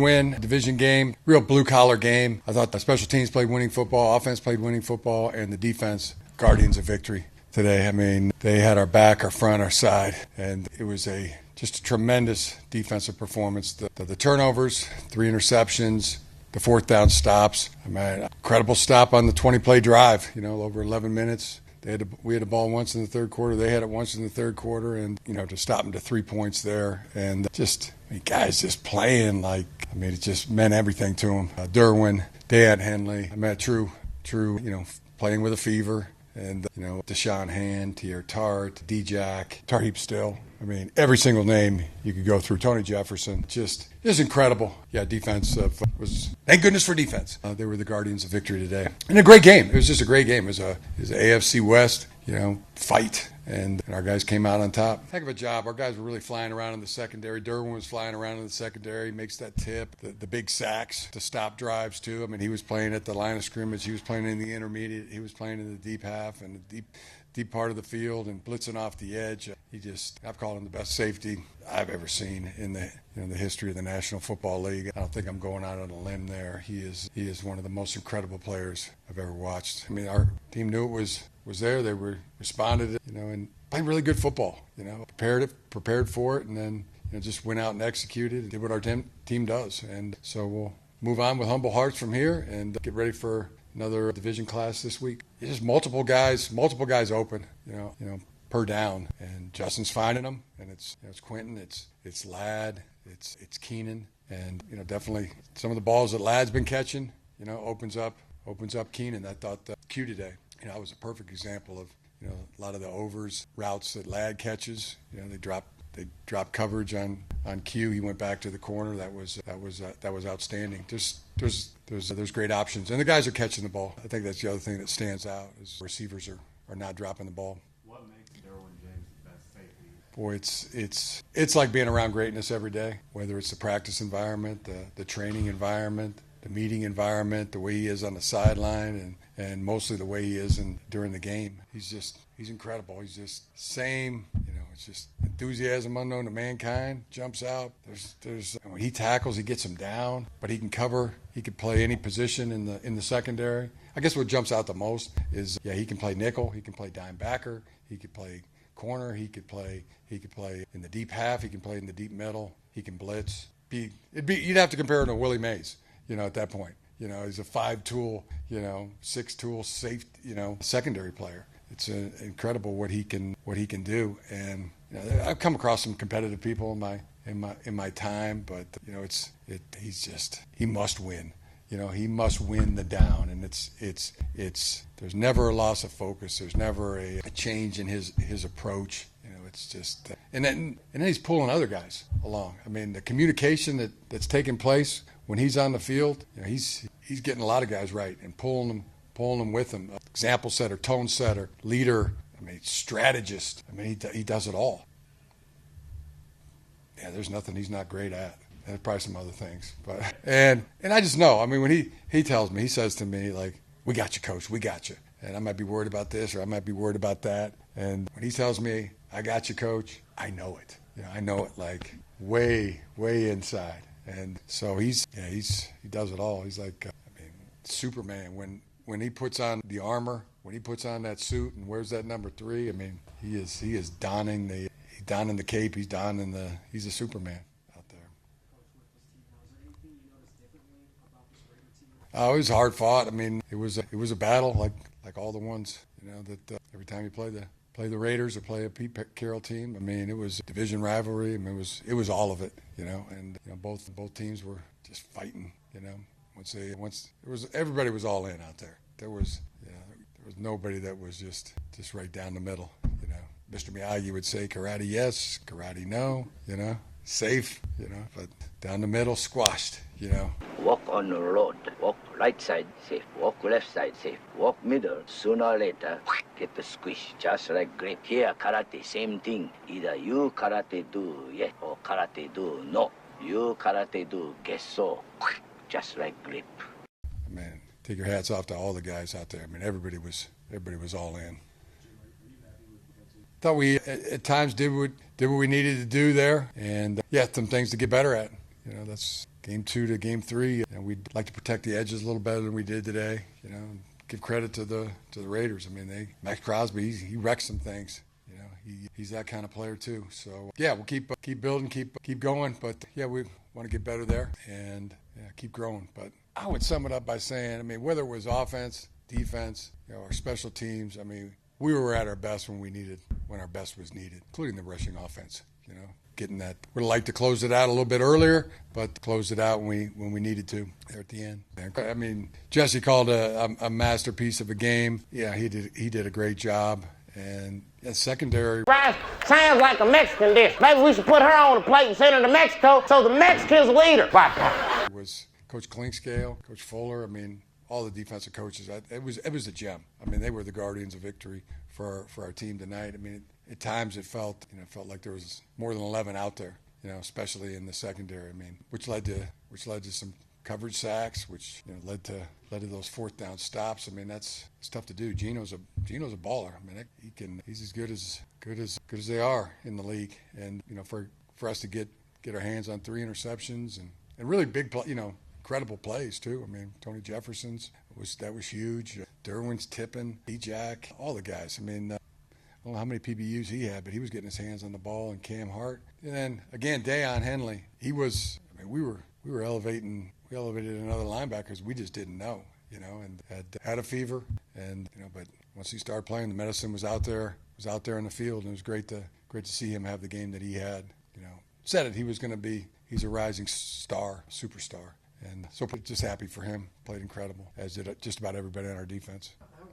win, division game, real blue-collar game. I thought the special teams played winning football, offense played winning football, and the defense, guardians of victory today. I mean, they had our back, our front, our side, and it was just a tremendous defensive performance. The turnovers, 3 interceptions, the 4th down stops. I mean, incredible stop on the 20-play drive, over 11 minutes. We had the ball once in the third quarter. They had it once in the third quarter, and to stop them to 3 points there, and guys just playing it just meant everything to them. Derwin, Dan Henley, true, playing with a fever, and Deshaun Hand, Tier Tart, D-Jack, Tarheep Still. Every single name you could go through. Tony Jefferson, just incredible. Yeah, defense was, thank goodness for defense. They were the guardians of victory today. And a great game. It was just a great game. It was an AFC West, fight. And our guys came out on top. Heck of a job. Our guys were really flying around in the secondary. Derwin was flying around in the secondary, makes that tip. The big sacks to stop drives, too. He was playing at the line of scrimmage. He was playing in the intermediate. He was playing in the deep half and the deep part of the field and blitzing off the edge. I've called him the best safety I've ever seen in the history of the National Football League. I don't think I'm going out on a limb there. He is one of the most incredible players I've ever watched. Our team knew it was there. They responded, and played really good football. Prepared for it, and then just went out and executed and did what our team does. And so we'll move on with humble hearts from here and get ready for another division class this week. It's just multiple guys open, per down, and Justin's finding them, and it's Quentin, it's Ladd, it's Keenan, and definitely some of the balls that Ladd's been catching, opens up Keenan. I thought Q today, was a perfect example of a lot of the overs routes that Ladd catches. They drop coverage on Q. He went back to the corner. That was outstanding. There's great options, and the guys are catching the ball. I think that's the other thing that stands out is receivers are not dropping the ball. What makes Derwin James the best safety? Boy, it's like being around greatness every day. Whether it's the practice environment, the training environment, the meeting environment, the way he is on the sideline, and mostly the way he is during the game. He's incredible. He's just same. It's just enthusiasm unknown to mankind. Jumps out. There's when he tackles, he gets him down, but he can cover. He could play any position in the secondary. I guess what jumps out the most is he can play nickel. He can play dime backer. He could play corner. He could play in the deep half. He can play in the deep middle. He can blitz. You'd have to compare him to Willie Mays. At that point. He's a 5-tool, 6-tool safe, secondary player. It's incredible what he can do. And I've come across some competitive people in my time, but he must win. He must win the down, and there's never a loss of focus. There's never a change in his approach. It's just and then he's pulling other guys along. The communication that's taking place when he's on the field, he's getting a lot of guys right and pulling them with him. Example setter, tone setter, leader. Strategist. He does it all. Yeah, there's nothing he's not great at. There's probably some other things, but and I just know. When he tells me, he says to me "We got you, coach. We got you." And I might be worried about this or I might be worried about that. And when he tells me, "I got you, coach," I know it. I know it way inside. And so he does it all. He's like Superman when he puts on the armor, when he puts on that suit and wears that number 3. He is donning the cape. He's a Superman out there. Oh, it was hard fought. It was a battle like all the ones that every time you play the Raiders or play a Pete Carroll team. It was a division rivalry. It was all of it. And both teams were just fighting. Everybody was all in out there. There was nobody that was just right down the middle. Mr. Miyagi would say karate yes, karate no. Safe. But down the middle, squashed. Walk on the road. Walk right side, safe. Walk left side, safe. Walk middle. Sooner or later, get the squish. Just like grip. Here, karate, same thing. Either you karate do yes or karate do no. You karate do guess so. Just like grip. Take your hats off to all the guys out there. Everybody was all in. Thought we at times did what we needed to do there, and some things to get better at. that's game 2 to game 3. And we'd like to protect the edges a little better than we did today. Give credit to the Raiders. I mean, Max Crosby, he wrecks some things. He's that kind of player too. So yeah, we'll keep building, keep going. But yeah, we want to get better there and keep growing. But I would sum it up by saying, I mean, whether it was offense, defense, our special teams, I mean, we were at our best when our best was needed, including the rushing offense. Getting that. Would like to close it out a little bit earlier, but closed it out when we needed to there at the end. I mean, Jesse called a masterpiece of a game. Yeah, he did a great job. And secondary. Rice sounds like a Mexican dish. Maybe we should put her on the plate and send her to Mexico so the Mexicans will eat her. It was Coach Clinkscale, Coach Fuller. I mean, all the defensive coaches. It was a gem. I mean, they were the guardians of victory for our team tonight. I mean, at times it felt like there was more than 11 out there. Especially in the secondary. I mean, which led to some coverage sacks, which led to those 4th down stops. I mean, it's tough to do. Gino's a baller. I mean, he's as good as they are in the league. And for us to get our hands on 3 interceptions and really big incredible plays too. I mean, Tony Jefferson's that was huge. Derwin's tipping, Jack, all the guys. I mean, I don't know how many PBUs he had, but he was getting his hands on the ball. And Cam Hart, and then again Deion Henley. He was. I mean, we were elevating. We elevated another linebackers we just didn't know, and had a fever, and but once he started playing, the medicine was out there in the field, and it was great to see him have the game that he had. Said it, he was going to be. He's a rising star, superstar, and so just happy for him. Played incredible, as did just about everybody on our defense.